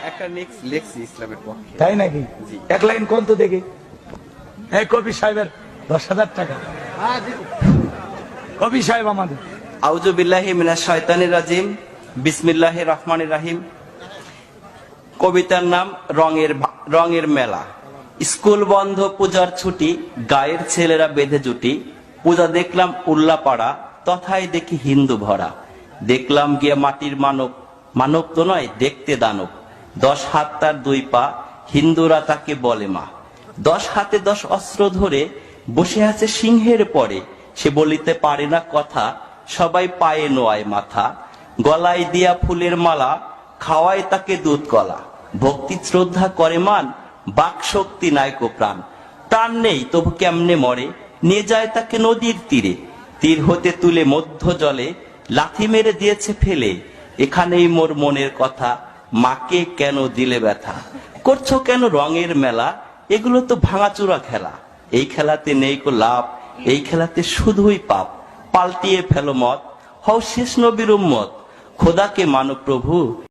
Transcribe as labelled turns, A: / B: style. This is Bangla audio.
A: একটা লেখছি ইসলামের পক্ষে।
B: তাই নাকি? এক লাইন কোন তো দেখি। এই কবি সাহেবের 10,000 টাকা। কবি সাহেব আমাদের।
A: আউযু বিল্লাহি মিনাশ শাইতানির রাজিম, বিসমিল্লাহির রহমানির রহিম। কবিতার নাম রঙের মেলা। স্কুল বন্ধ, পূজার ছুটি, গায়ের ছেলেরা বেঁধে জুটি। পূজা দেখলাম উল্লাপাড়া, তথায় দেখি হিন্দু ভরা। দেখলাম গিয়া মাটির মানব, মানব তো নয় দেখতে দানব। 10 হাত তার 2 পা, হিন্দুরা তাকে বলে মা। 10 হাতে 10 অস্ত্র ধরে বসে আছে সিংহের পরে। সে বলিতে পারে না কথা, সবাই পায়ে নোয়ায় মাথা। গলায় দিয়া ফুলের মালা, খাওয়ায় তাকে দুধ কলা। ভক্তি শ্রদ্ধা করে মান, বাক শক্তি নায়কো প্রাণ। প্রাণ নেই তবু কেমনে মরে, নিয়ে যায় তাকে নদীর তীরে। তীর হতে তুলে মধ্য জলে, লাথি মেরে দিয়েছে ফেলে। এখানেই মোর মনের কথা, মাকে কেন দিলে ব্যথা। করছো কেন রঙের মেলা, এগুলো তো ভাঙাচুরা খেলা। এই খেলাতে নেই কো লাভ, এই খেলাতে শুধুই পাপ। পাল্টিয়ে ফেলো মত, হও শেষ নবীর উম্মত। খোদাকে মানো প্রভু।